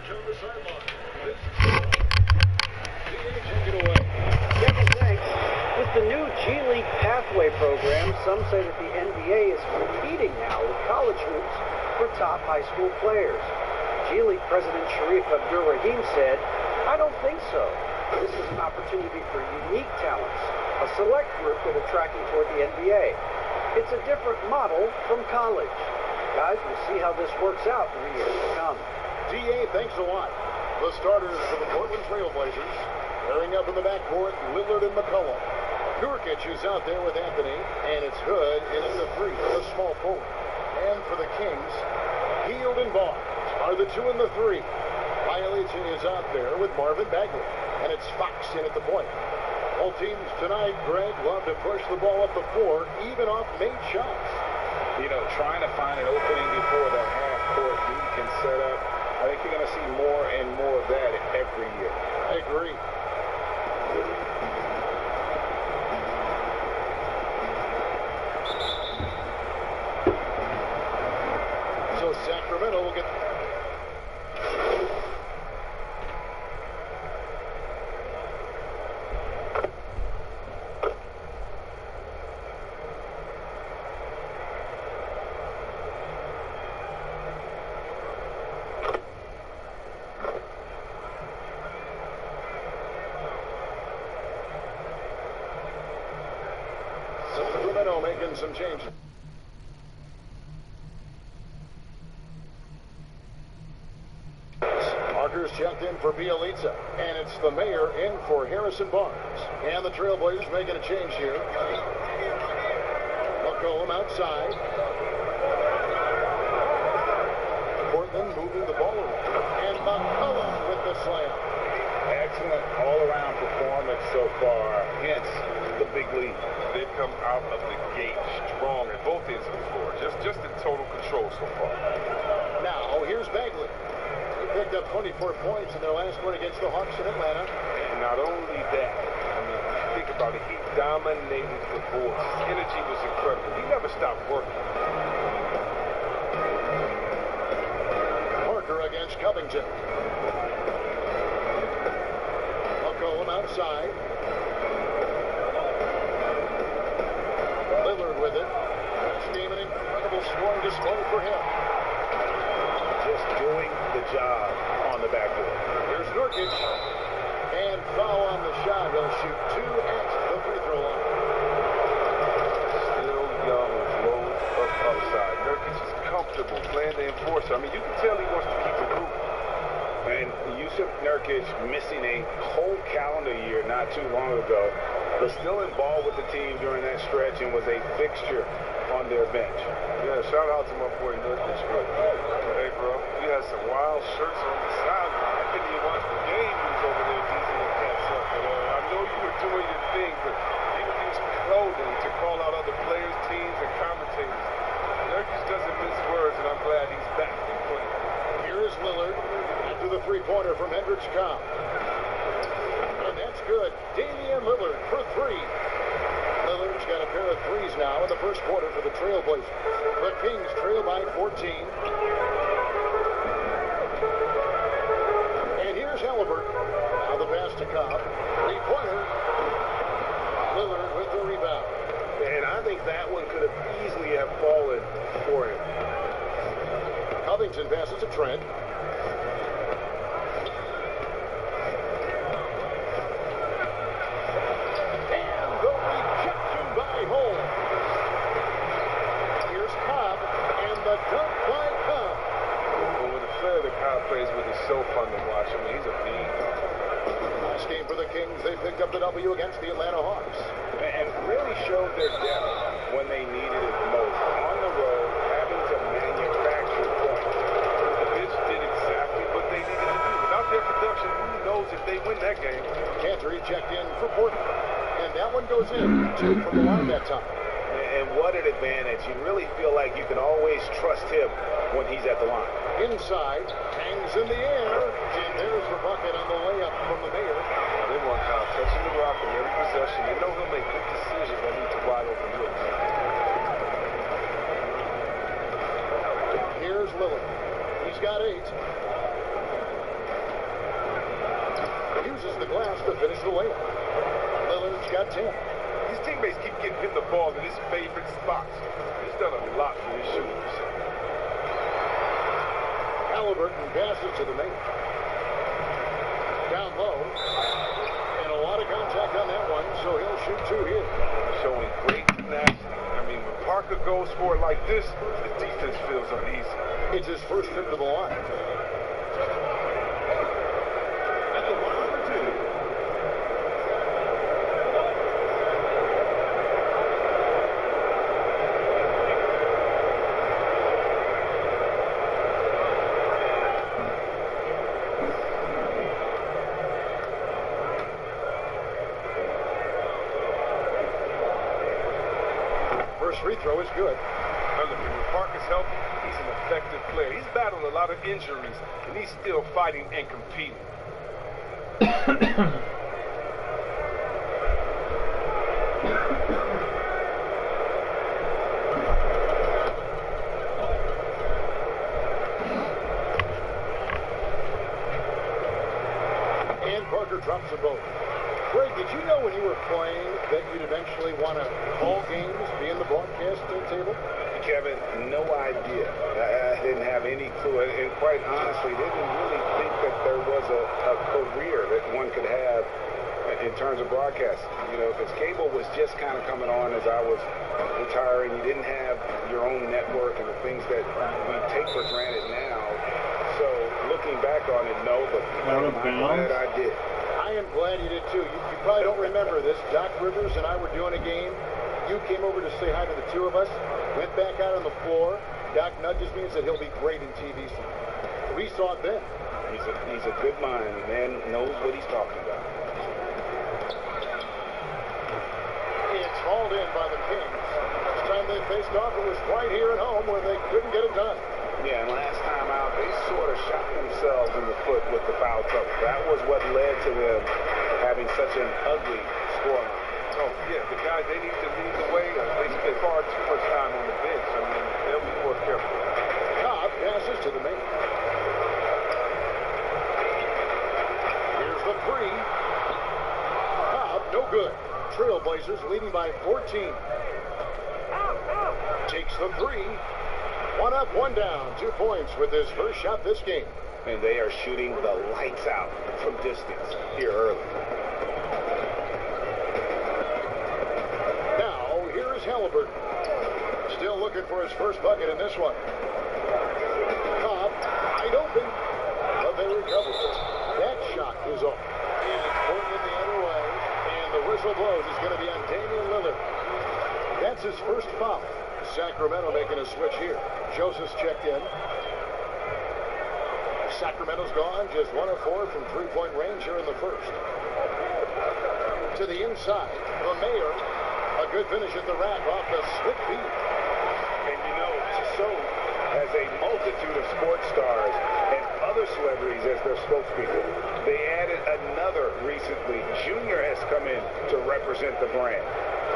on the sideline. This take it away. Kevin, thanks. With the new G League Pathway program, some say that the NBA is competing now with college hoops for top high school players. G League President Sharif Abdur-Rahim said, "I don't think so. This is an opportunity for unique talents, a select group that are tracking toward the NBA. It's a different model from college. Guys, we'll see how this works out in the years to come." DA, thanks a lot. The starters for the Portland Trailblazers. Pairing up in the backcourt, Lillard and McCollum. Nurkic is out there with Anthony, and it's Hood in at the three for the small forward. And for the Kings, Hield and Barnes are the 2 and the 3. Violation is out there with Marvin Bagley, and it's Fox in at the point. All teams tonight, Greg, love to push the ball up the floor, even off made shots. You know, trying to find an opening before the half-court lead can set up. I think you're going to see more and more of that every year. I agree. So Sacramento will get... Sacramento making some changes. Markers checked in for Bielitsa, and it's the mayor in for Harrison Barnes. And the Trailblazers making a change here. McCollum outside. Portland moving the ball around. And McCollum with the slam. Excellent all-around performance so far, hence the big lead. They've come out of the gate strong at both ends of the floor. Just in total control so far. Now, here's Bagley. He picked up 24 points in their last one against the Hawks in Atlanta. And not only that, I mean, think about it. He dominated the boards. His energy was incredible. He never stopped working. Parker against Covington. McCollum outside. Lillard with it. This game an incredible scoring display for him. Just doing the job on the backboard. Here's Nurkic. And foul on the shot. He'll shoot 2 at the free throw line. Still young with loads of upside. Nurkic is comfortable playing the enforcer. I mean, you can tell he wants to keep improving. And Yusuf Nurkic missing a whole calendar year not too long ago, but still involved with the team during that stretch and was a fixture on their bench. Yeah, shout out to my boy Nurkic. Hey, bro, he has some wild shirts on the sideline. I couldn't even watch the game. He was over there teasing the cats up. But I know you were doing your thing, but he would use clothing to call out other players, teams, and commentators. Nurkic doesn't mince words, and I'm glad he's back in play. Here is Lillard after the three-pointer from Hendricks Cobb. And that's good. Damian Lillard for 3. Lillard's got a pair of threes now in the first quarter for the Trailblazers. The Kings trail by 14. And here's Halliburton. Now the pass to Cobb. Three-pointer. Lillard with the rebound. And I think that one could have easily have fallen for him. Covington passes to Trent. And the rejection by Holmes. Here's Cobb, and the dunk by Cobb. Well, with the flair that Cobb plays with is so fun to watch. I mean, he's a beast. Last game for the Kings, they picked up the W against the Atlanta Hawks. And really showed their depth when they needed it most. On the road, having to manufacture points. The bench did exactly what they needed to do. Without their production, who knows if they win that game. Cantor checked in for Portland. And that one goes in. 2 from the line that time. And what an advantage. You really feel like you can always trust him when he's at the line. Inside, hangs in the air, and there's the bucket on the layup from the Mayor. They want Cobb touching the rock in every possession. They know he'll make good decisions when he's a wide open look. Here's Lillard. He's got 8. to finish the layup. Lillard's got 10. His teammates keep getting him the ball in his favorite spots. He's done a lot for his shooters. Halliburton passes to the main. Down low. And a lot of contact on that one, so he'll shoot 2 here. Showing great tenacity. I mean, when Parker goes for it like this, the defense feels uneasy. It's his first trip to the line. At the line number 2. First free throw is good. Now look, when Parker's healthy, he's an effective player. He's battled a lot of injuries, and he's still fighting and competing. And Parker drops them both. Greg, did you know when you were playing that you'd eventually want to call games, be in the broadcast table? Kevin, no idea. I didn't have any clue, and quite honestly, didn't really think that there was a career that one could have in terms of broadcasting. You know, because cable was just kind of coming on as I was retiring. You didn't have your own network and the things that we take for granted now. So looking back on it, no, but I'm glad I did. I am glad you did too. You probably don't remember this. Doc Rivers and I were doing a game. You came over to say hi to the two of us. Went back out on the floor. Doc nudges me and said he'll be great in TV. We saw it then. He's a good mind. The man knows what he's talking about. It's hauled in by the Kings. Last time they faced off, it was right here at home where they couldn't get it done. Yeah, and last time out, they sort of shot themselves in the foot with the foul trouble. That was what led to them having such an ugly scoreline. Oh, yeah, the guys, they need to lead the way. They spend far too much time on the bench. I mean, they'll be more careful. Cobb passes to the main. Here's the 3. Cobb, no good. Trailblazers leading by 14. Takes the 3. 1 up, 1 down. 2 points with his first shot this game. And they are shooting the lights out from distance here early. Now, here is Halliburton. Still looking for his first bucket in this one. Cobb, wide open. But they recover. That shot is off. And it's Portland the other way. And the whistle blows. It's going to be on Damian Lillard. That's his first foul. Sacramento making a switch here. Joseph's checked in. Sacramento's gone. Just 1 of 4 from three-point range here in the first. To the inside. The Mayor. A good finish at the rack off the slick feed. And you know, Chiso has a multitude of sports stars and other celebrities as their spokespeople. They added another recently. Junior has come in to represent the brand.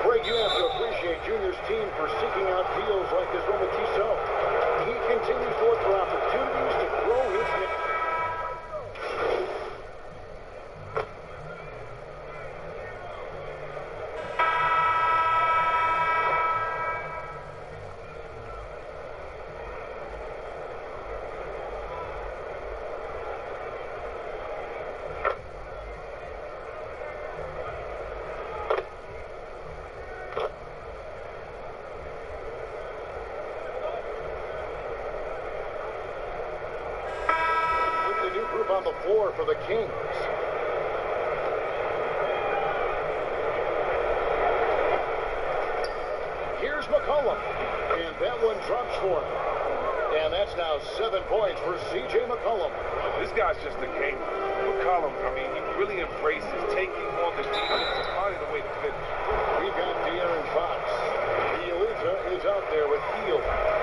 Greg, you have to appreciate Junior's team for seeking out deals like this one with Tissot. He continues to look for opportunities to grow his name. On the floor for the Kings. Here's McCollum, and that one drops for him. And that's now 7 points for C.J. McCollum. This guy's just a gamer. McCollum, I mean, he really embraces taking on the defense and finding a way to finish. We've got De'Aaron Fox. Elita is out there with Heel.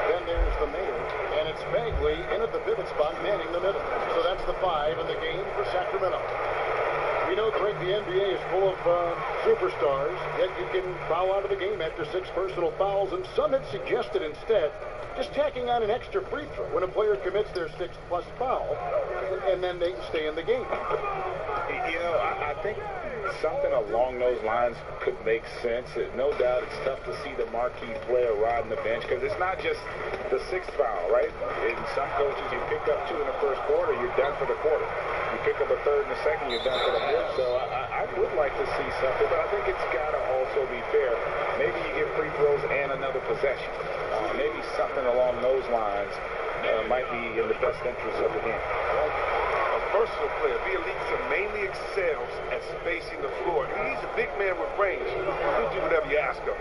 Then there's the Mayor, and it's Bagley in at the pivot spot, manning the middle. So that's the 5 in the game for Sacramento. We know, Greg, the NBA is full of superstars, yet you can foul out of the game after 6 personal fouls, and some had suggested instead just tacking on an extra free throw when a player commits their 6th plus foul, and then they can stay in the game. You know, I think think something along those lines could make sense. No doubt it's tough to see the marquee player riding the bench because it's not just the sixth foul, right? In some coaches, you pick up 2 in the first quarter, you're done for the quarter. You pick up a third in the second, you're done for the fourth. So I would like to see something, but I think it's got to also be fair. Maybe you get free throws and another possession. Maybe something along those lines might be in the best interest of the game. Versatile player. Bielitsa mainly excels at spacing the floor. He's a big man with range. He'll do whatever you ask him.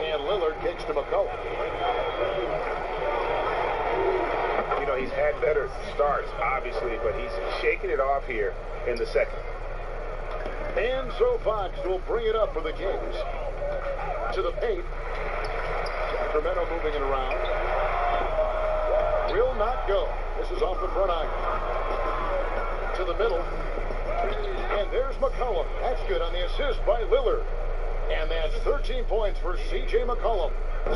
And Lillard kicks to McCullough. You know, he's had better starts, obviously, but he's shaking it off here in the second. And so Fox will bring it up for the Kings. To the paint. Sacramento moving it around. Will not go. This is off the front iron. To the middle. And there's McCollum. That's good on the assist by Lillard. And that's 13 points for C.J. McCollum.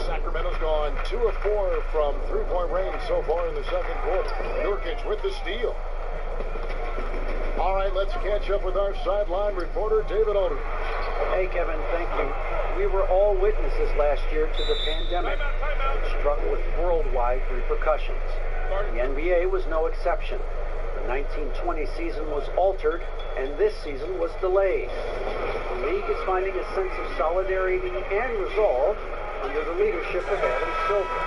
Sacramento's gone 2 of 4 from three-point range so far in the second quarter. Nurkic with the steal. All right, let's catch up with our sideline reporter, David Aldridge. Hey, Kevin, thank you. We were all witnesses last year to the pandemic, which struck with worldwide repercussions. The NBA was no exception. The 1920 season was altered, and this season was delayed. The league is finding a sense of solidarity and resolve under the leadership of Adam Silver.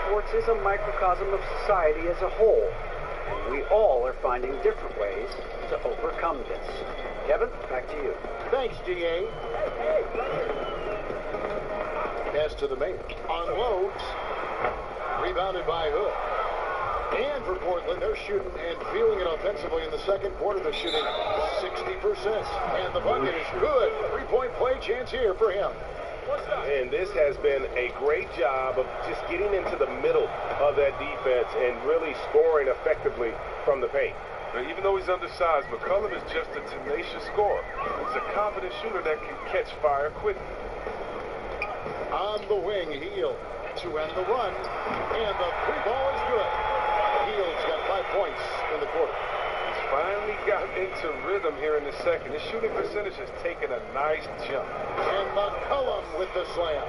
Sports is a microcosm of society as a whole, and we all are finding different ways to overcome this. Kevin, back to you. Thanks, D.A. Pass to the main. Unloads. Rebounded by Hood. And for Portland, they're shooting and feeling it offensively in the second quarter. They're shooting 60%. And the bucket is good. Three-point play chance here for him. And this has been a great job of just getting into the middle of that defense and really scoring effectively from the paint. Now, even though he's undersized, McCollum is just a tenacious scorer. He's a confident shooter that can catch fire quickly. On the wing, Heel to end the run. And the free ball is good. Heel's got 5 points in the quarter. He's finally got into rhythm here in the second. His shooting percentage has taken a nice jump. And McCollum with the slam.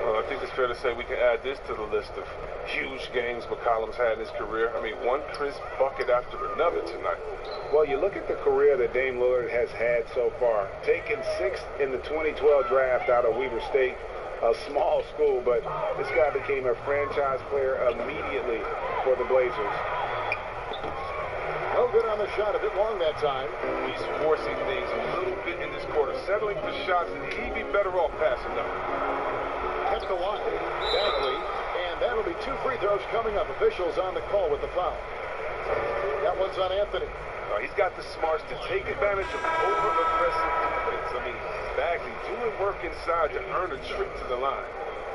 Well, I think it's fair to say we can add this to the list of huge games McCollum's had in his career. I mean, one crisp bucket after another tonight. Well, you look at the career that Dame Lillard has had so far. Taken 6th in the 2012 draft out of Weber State, a small school, but this guy became a franchise player immediately for the Blazers. No good on the shot, a bit long that time. He's forcing things a little bit in this quarter, settling for shots, and he'd be better off passing them. Kept the line. Bagley, and that'll be 2 free throws coming up. Officials on the call with the foul. That one's on Anthony. He's got the smarts to take advantage of over-aggressive defense. I mean, Bagley doing work inside to earn a trip to the line.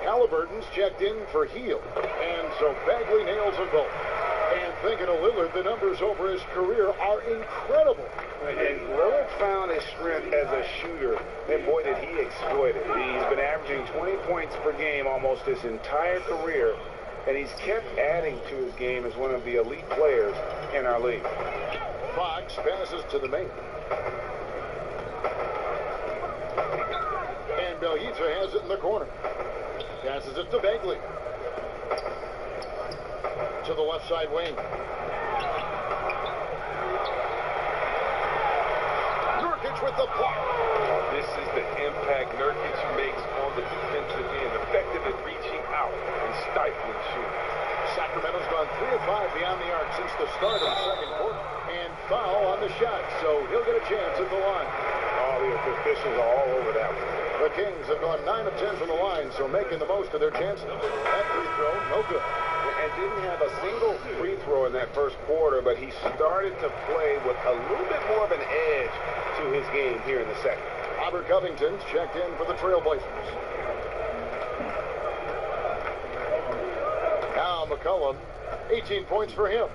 Halliburton's checked in for Heel, and so Bagley nails them both. And thinking of Lillard, the numbers over his career are incredible. And Lillard found his strength as a shooter, and boy, did he exploit it. He's been averaging 20 points per game almost his entire career, and he's kept adding to his game as one of the elite players in our league. Fox passes to the main. And Bielitsa has it in the corner. Passes it to Bagley. To the left side wing. Nurkic with the block. This is the impact Nurkic makes on the defensive end, effective at reaching out and stifling shooting. Sacramento's gone 3 of 5 beyond the arc since the start of the second quarter. And foul on the shot, so he'll get a chance at the line. Oh, the officials are all over that one. The Kings have gone 9 of 10 from the line, so making the most of their chances. That free throw, no good. And didn't have a single free throw in that first quarter, but he started to play with a little bit more of an edge to his game here in the second. Robert Covington's checked in for the Trailblazers. Now McCollum, 18 points for him.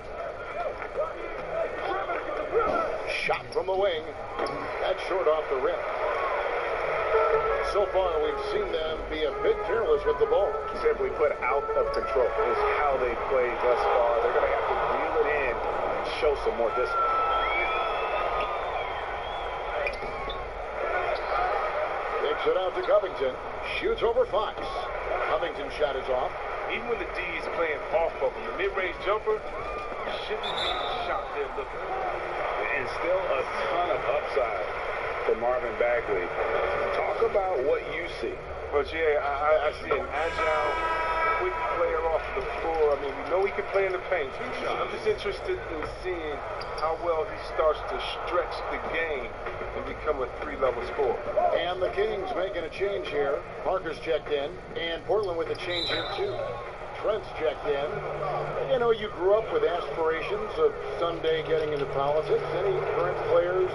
Shot from the wing. That's short off the rim. So far, we've seen them be a bit careless with the ball. Simply put, out of control is how they played thus far. They're going to have to reel it in, show some more discipline. Kicks it out to Covington. Shoots over Fox. Covington's shot is off. Even when the D is playing off of him, the mid-range jumper shouldn't be the shot they're looking for. And still a ton of upside for Marvin Bagley. Talk about what you see. But yeah, I see an agile, quick player off the floor. I mean, we know he can play in the paint. I'm just interested in seeing how well he starts to stretch the game and become a three-level scorer. And the Kings making a change here. Parker's checked in, and Portland with a change here too. Trent's checked in. You know, you grew up with aspirations of someday getting into politics. Any current players?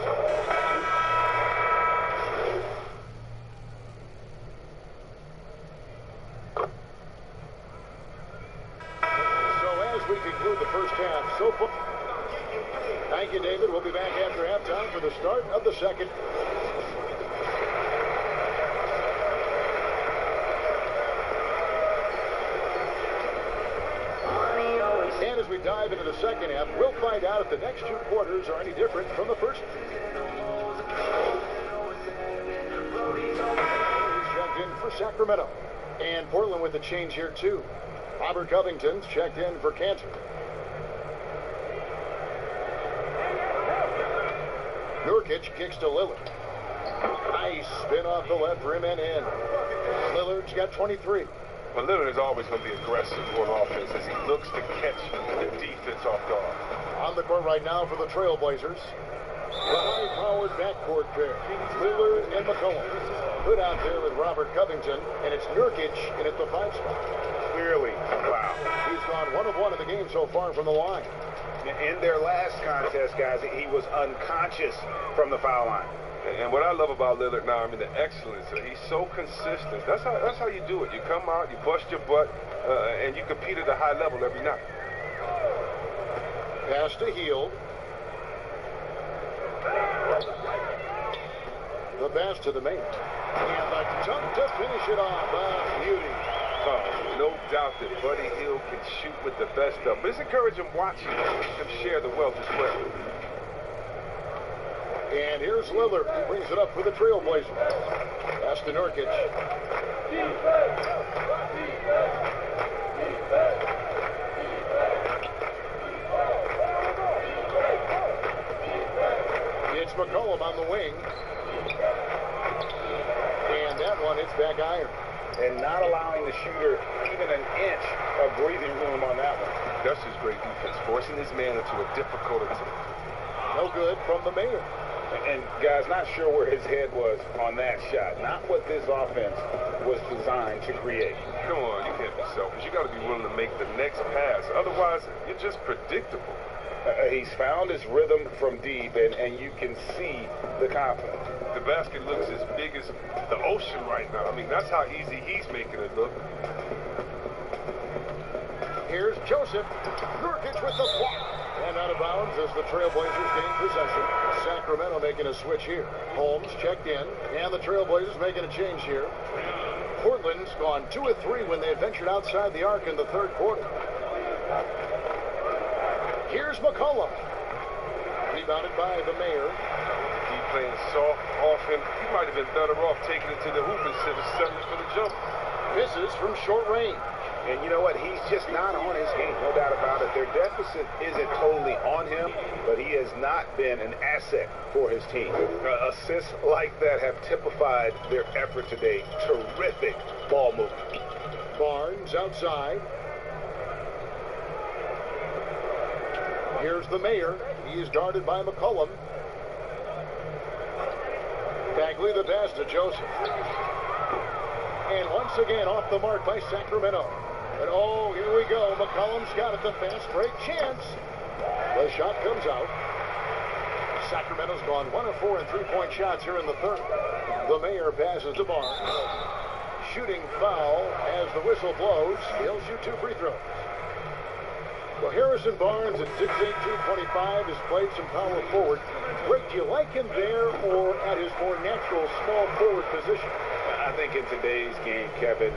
So as we conclude the first half, so far. Thank you, David. We'll be back after halftime for the start of the second. And as we dive into the second half, we'll find out if the next two quarters are any different from the first. Checked in for Sacramento. And Portland with the change here, too. Robert Covington's checked in for Cantor. Nurkic kicks to Lillard. Nice spin off the left rim and in. Lillard's got 23. But Lillard is always going to be aggressive for an offense as he looks to catch the defense off guard. On the court right now for the Trailblazers. The high-powered backcourt pair. Lillard and McCollum. Put out there with Robert Covington, and it's Nurkic in at the 5 spot. Clearly, wow. He's gone 1 of 1 in the game so far from the line. In their last contest, guys, he was unconscious from the foul line. And what I love about Lillard now, I mean, the excellence. He's so consistent. That's how you do it. You come out, you bust your butt, and you compete at a high level every night. Pass to Hield. The pass to the main. And the dunk to finish it off. Beauty. No doubt that Buddy Hield can shoot with the best of them. But it's encouraging watching him share the wealth as well. And here's Lillard. He brings it up for the Trailblazers. Pass to Nurkic. It's McCollum on the wing. And that one hits back iron. And not allowing the shooter even an inch of breathing room on that one. That's just great defense, forcing his man into a difficult attempt. No good from the mayor. And guys, not sure where his head was on that shot. Not what this offense was designed to create. Come on, you can't be selfish. You got to be willing to make the next pass. Otherwise, you're just predictable. He's found his rhythm from deep, and you can see the confidence. The basket looks as big as the ocean right now. I mean, that's how easy he's making it look. Here's Joseph. Nurkic with the block. And out of bounds as the Trailblazers gain possession. Sacramento making a switch here. Holmes checked in, and the Trailblazers making a change here. Portland's gone 2 of 3 when they ventured outside the arc in the third quarter. Here's McCollum. Rebounded by the mayor. He playing soft off him. He might have been better off taking it to the hoop instead of settling for the jump. Misses from short range. And you know what? He's just not on his game, no doubt about it. Their deficit isn't totally on him, but he has not been an asset for his team. Assists like that have typified their effort today. Terrific ball movement. Barnes outside. Here's the mayor. He is guarded by McCollum. Bagley the pass to Joseph. And once again off the mark by Sacramento. And oh, here we go. McCollum's got it, the fast break chance. The shot comes out. Sacramento's gone 1 of 4 in three-point shots here in the third. The mayor passes to Barnes. Shooting foul as the whistle blows. He'll shoot 2 free throws. Well, Harrison Barnes at 6'8", 225 has played some power forward. Rick, do you like him there or at his more natural small forward position? I think in today's game, Kevin,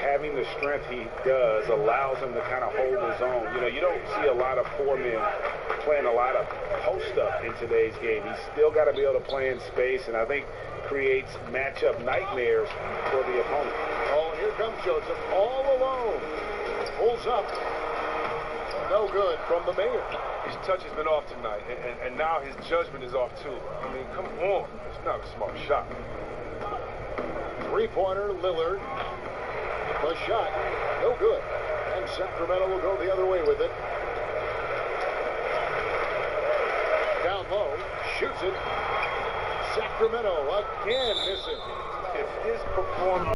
having the strength he does allows him to kind of hold his own. You know, you don't see a lot of four men playing a lot of post-up in today's game. He's still got to be able to play in space, and I think creates matchup nightmares for the opponent. Oh, and here comes Joseph all alone. Pulls up. No good from the Mayor. His touch has been off tonight, and now his judgment is off too. I mean, come on. It's not a smart shot. Three-pointer, Lillard. The shot, no good. And Sacramento will go the other way with it. Down low, shoots it. Sacramento again missing. If his performance